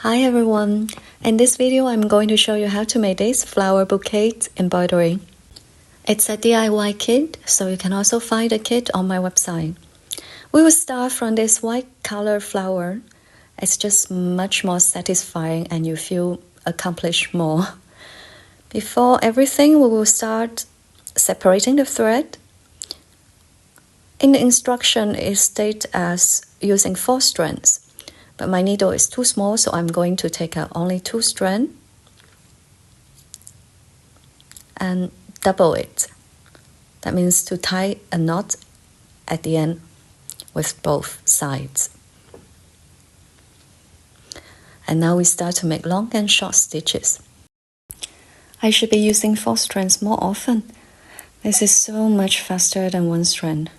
Hi everyone! In this video I'm going to show you how to make this flower bouquet embroidery. It's a DIY kit, so you can also find the kit on my website. We will start from this white color flower. It's just much more satisfying and you feel accomplished more. Before everything, we will start separating the thread. In the instruction, it states as using 4 strands. But my needle is too small, so I'm going to take out only 2 strands and double it. That means to tie a knot at the end with both sides. And now we start to make long and short stitches. I should be using 4 strands more often. This is so much faster than 1 strand.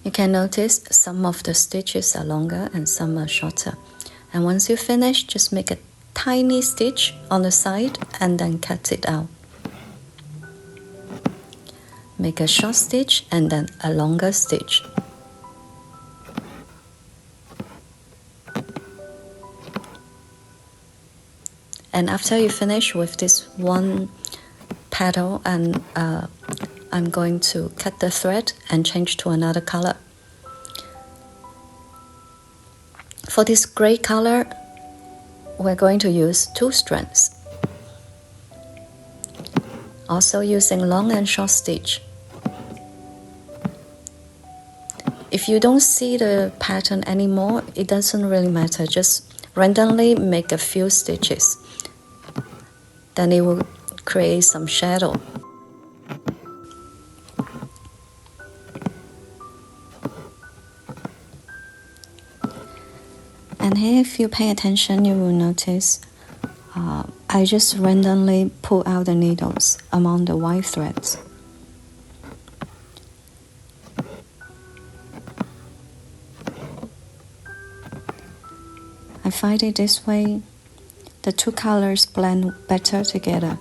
You can notice some of the stitches are longer and some are shorter. And once you finish, just make a tiny stitch on the side and then cut it out. Make a short stitch and then a longer stitch. And after you finish with this one petal, and I'm going to cut the thread and change to another color. For this gray color, we're going to use 2 strands. Also using long and short stitch. If you don't see the pattern anymore, it doesn't really matter. Just randomly make a few stitches. Then it will create some shadow. And here, if you pay attention, you will notice I just randomly pull out the needles among the white threads. I find it this way, the 2 colors blend better together.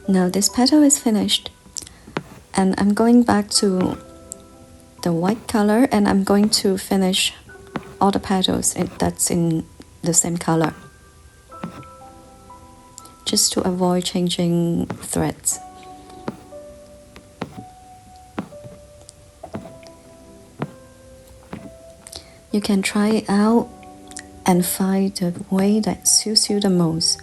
Now this petal is finished, and I'm going back to the white color and I'm going to finish all the petals that's in the same color, just to avoid changing threads. You can try it out and find the way that suits you the most.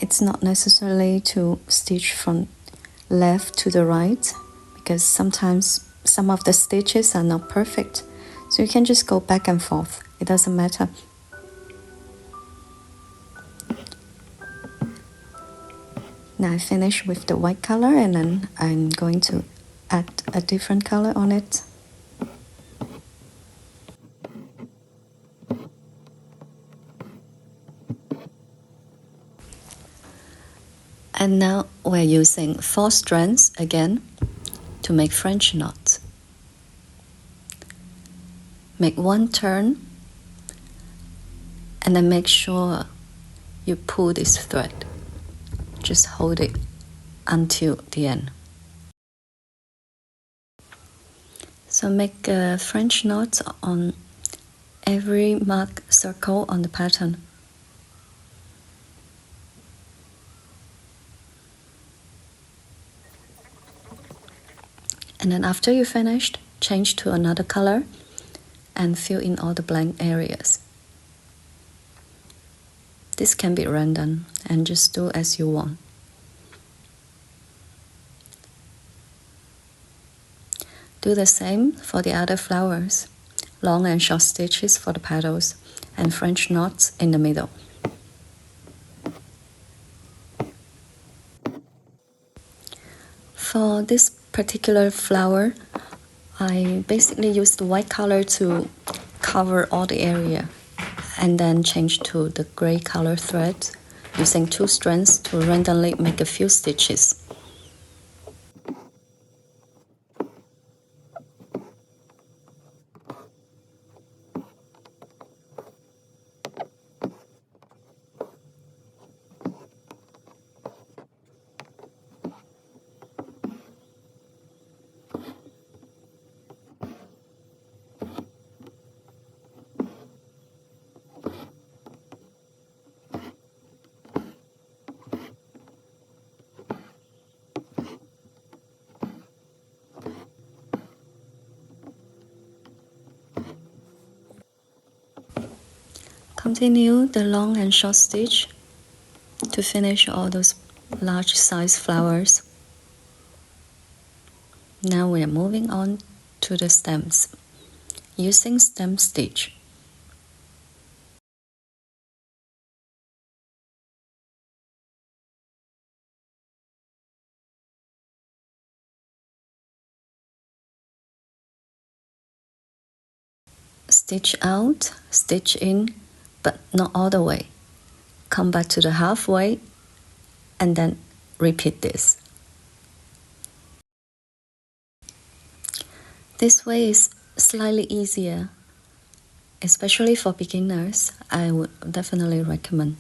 It's not necessarily to stitch from left to the right, because sometimes some of the stitches are not perfect. So you can just go back and forth. It doesn't matter. Now I finish with the white color, and then I'm going to add a different color on it. And now we're using 4 strands again to make French knots. Make 1 turn and then make sure you pull this thread. Just hold it until the end. So make a French knot on every marked circle on the pattern. And then after you finished, change to another color and fill in all the blank areas. This can be random and just do as you want. Do the same for the other flowers. Long and short stitches for the petals and French knots in the middle. For this particular flower, I basically used the white color to cover all the area and then change to the gray color thread using 2 strands to randomly make a few stitches. Continue the long and short stitch to finish all those large size flowers. Now we are moving on to the stems, using stem stitch. Stitch out, stitch in, but not all the way. Come back to the halfway and then repeat this. This way is slightly easier, especially for beginners. I would definitely recommend.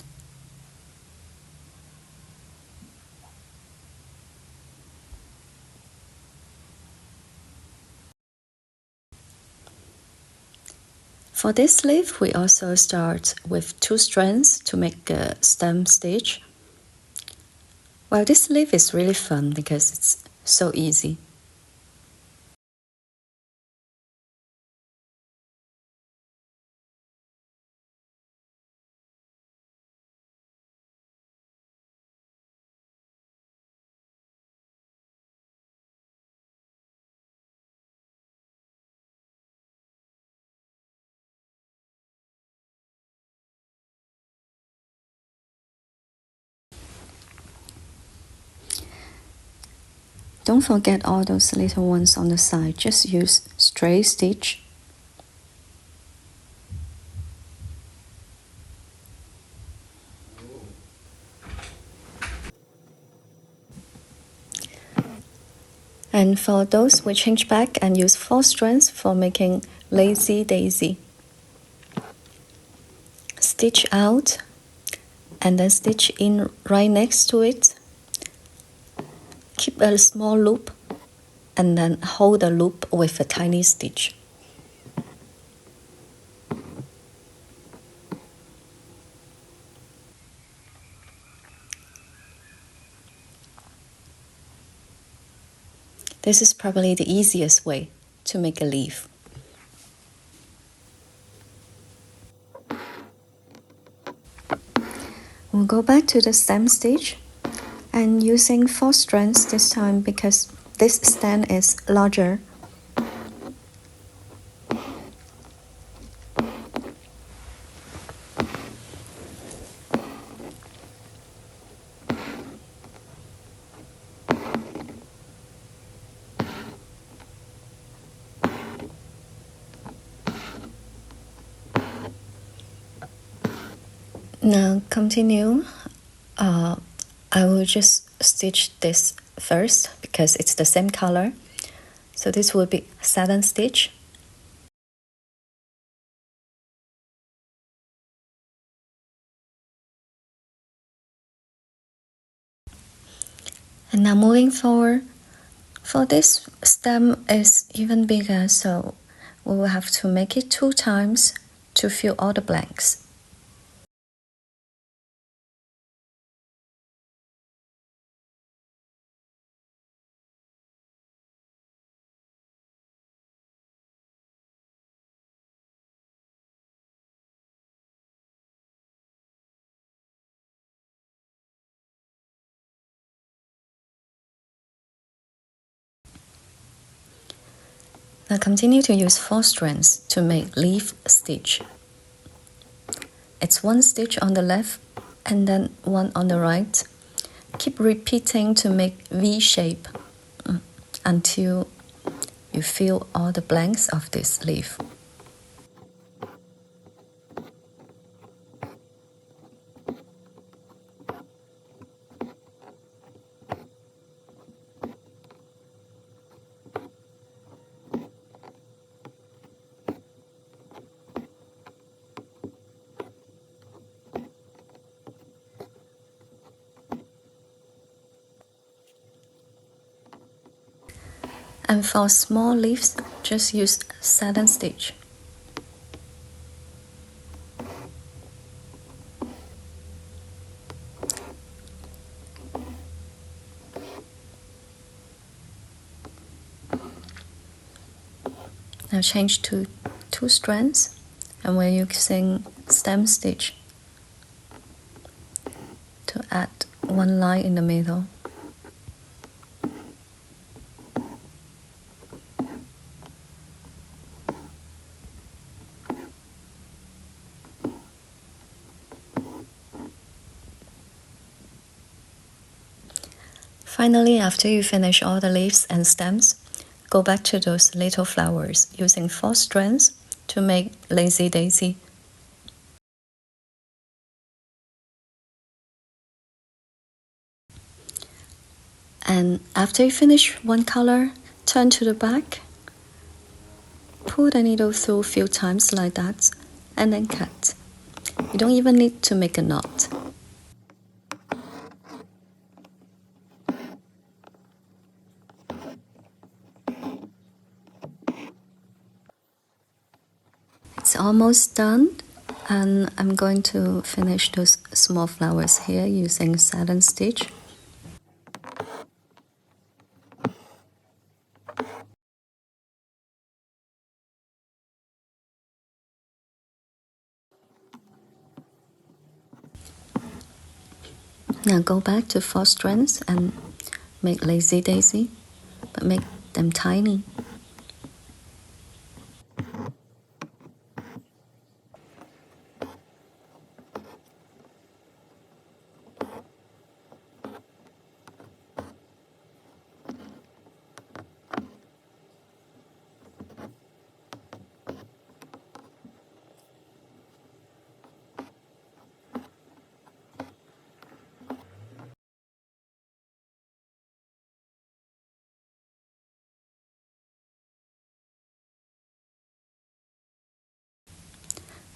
For this leaf, we also start with 2 strands to make a stem stitch. Well, this leaf is really fun because it's so easy. Don't forget all those little ones on the side, just use straight stitch. And for those, we change back and use 4 strands for making lazy daisy. Stitch out and then stitch in right next to it. Keep a small loop and then hold the loop with a tiny stitch. This is probably the easiest way to make a leaf. We'll go back to the stem stitch and using 4 strands this time because this stem is larger. Now continue. I will just stitch this first because it's the same color. So this will be satin stitch. And now moving forward, for this stem is even bigger, so we will have to make it 2 times to fill all the blanks. Now continue to use 4 strands to make leaf stitch. It's 1 stitch on the left and then 1 on the right. Keep repeating to make V shape until you fill all the blanks of this leaf. And for small leaves, just use satin stitch. Now change to 2 strands, and we're using stem stitch to add 1 line in the middle. Finally, after you finish all the leaves and stems, go back to those little flowers using 4 strands to make lazy daisy. And after you finish one color, turn to the back, pull the needle through a few times like that, and then cut. You don't even need to make a knot. It's almost done, and I'm going to finish those small flowers here using satin stitch. Now go back to 4 strands and make lazy daisy, but make them tiny.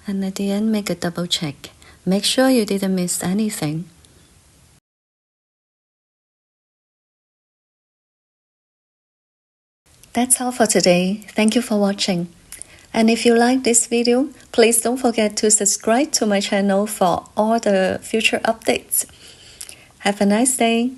And at the end, make a double check. Make sure you didn't miss anything. That's all for today. Thank you for watching. And if you like this video, please don't forget to subscribe to my channel for all the future updates. Have a nice day.